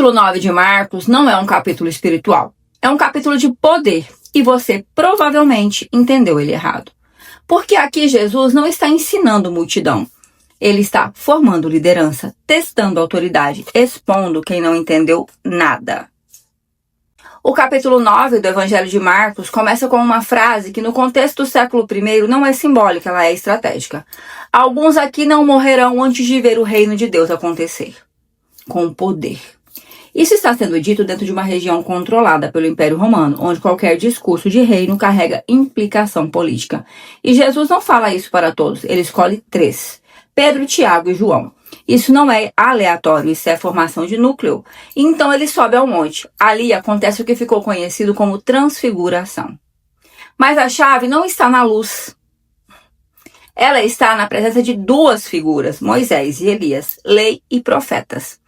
capítulo 9 de Marcos não é um capítulo espiritual. É um capítulo de poder. E você provavelmente entendeu ele errado. Porque aqui Jesus não está ensinando multidão. Ele está formando liderança, testando autoridade, expondo quem não entendeu nada. O capítulo 9 do Evangelho de Marcos começa com uma frase que no contexto do século I não é simbólica, ela é estratégica. Alguns aqui não morrerão antes de ver o reino de Deus acontecer. Com poder. Isso está sendo dito dentro de uma região controlada pelo Império Romano, onde qualquer discurso de reino carrega implicação política. E Jesus não fala isso para todos, ele escolhe 3. Pedro, Tiago e João. Isso não é aleatório, isso é formação de núcleo. Então ele sobe ao monte. Ali acontece o que ficou conhecido como transfiguração. Mas a chave não está na luz. Ela está na presença de 2 figuras, Moisés e Elias, lei e profetas.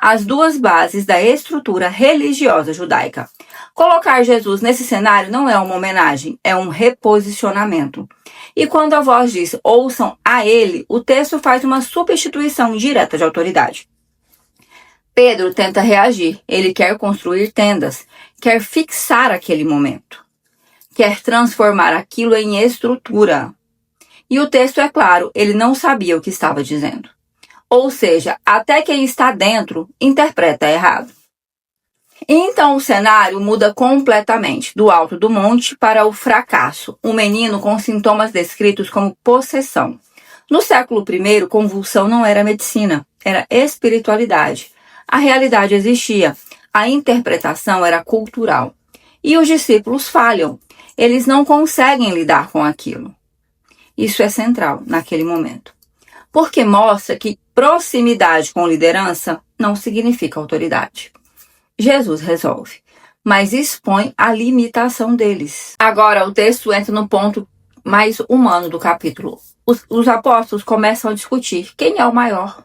As 2 bases da estrutura religiosa judaica. Colocar Jesus nesse cenário não é uma homenagem, é um reposicionamento. E quando a voz diz, ouçam a ele, o texto faz uma substituição direta de autoridade. Pedro tenta reagir, ele quer construir tendas, quer fixar aquele momento, quer transformar aquilo em estrutura. E o texto é claro, ele não sabia o que estava dizendo. Ou seja, até quem está dentro interpreta errado. Então o cenário muda completamente, do alto do monte para o fracasso, um menino com sintomas descritos como possessão. No século I, convulsão não era medicina, era espiritualidade. A realidade existia, a interpretação era cultural. E os discípulos falham, eles não conseguem lidar com aquilo. Isso é central naquele momento. Porque mostra que proximidade com liderança não significa autoridade. Jesus resolve, mas expõe a limitação deles. Agora o texto entra no ponto mais humano do capítulo. Os apóstolos começam a discutir quem é o maior.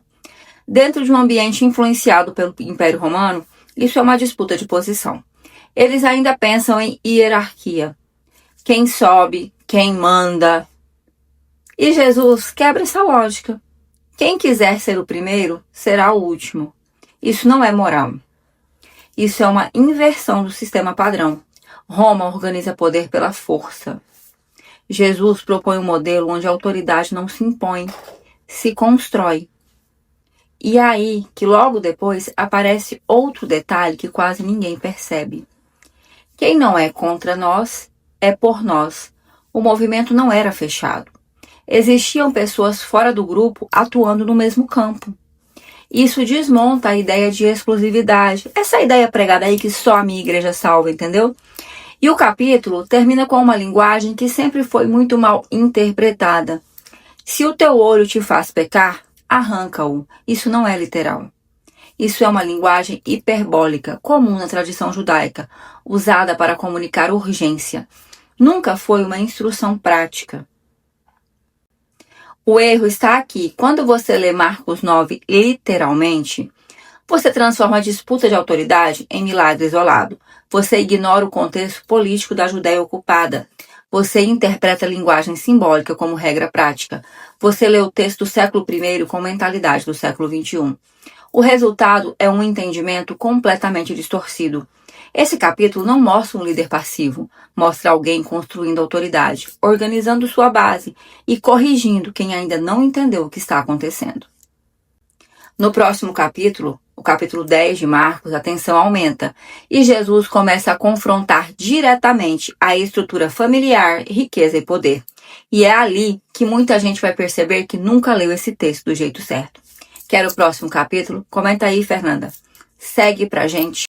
Dentro de um ambiente influenciado pelo Império Romano, isso é uma disputa de posição. Eles ainda pensam em hierarquia. Quem sobe, quem manda. E Jesus quebra essa lógica. Quem quiser ser o primeiro, será o último. Isso não é moral. Isso é uma inversão do sistema padrão. Roma organiza poder pela força. Jesus propõe um modelo onde a autoridade não se impõe, se constrói. E é aí que logo depois aparece outro detalhe que quase ninguém percebe. Quem não é contra nós, é por nós. O movimento não era fechado. Existiam pessoas fora do grupo atuando no mesmo campo. Isso desmonta a ideia de exclusividade. Essa ideia pregada aí que só a minha igreja salva, entendeu? E o capítulo termina com uma linguagem que sempre foi muito mal interpretada. Se o teu olho te faz pecar, arranca-o. Isso não é literal. Isso é uma linguagem hiperbólica, comum na tradição judaica, usada para comunicar urgência. Nunca foi uma instrução prática. O erro está aqui. Quando você lê Marcos 9 literalmente, você transforma a disputa de autoridade em milagre isolado. Você ignora o contexto político da Judéia ocupada. Você interpreta a linguagem simbólica como regra prática. Você lê o texto do século I com mentalidade do século XXI. O resultado é um entendimento completamente distorcido. Esse capítulo não mostra um líder passivo, mostra alguém construindo autoridade, organizando sua base e corrigindo quem ainda não entendeu o que está acontecendo. No próximo capítulo, o capítulo 10 de Marcos, a tensão aumenta e Jesus começa a confrontar diretamente a estrutura familiar, riqueza e poder. E é ali que muita gente vai perceber que nunca leu esse texto do jeito certo. Quer o próximo capítulo? Comenta aí, Fernanda. Segue pra gente.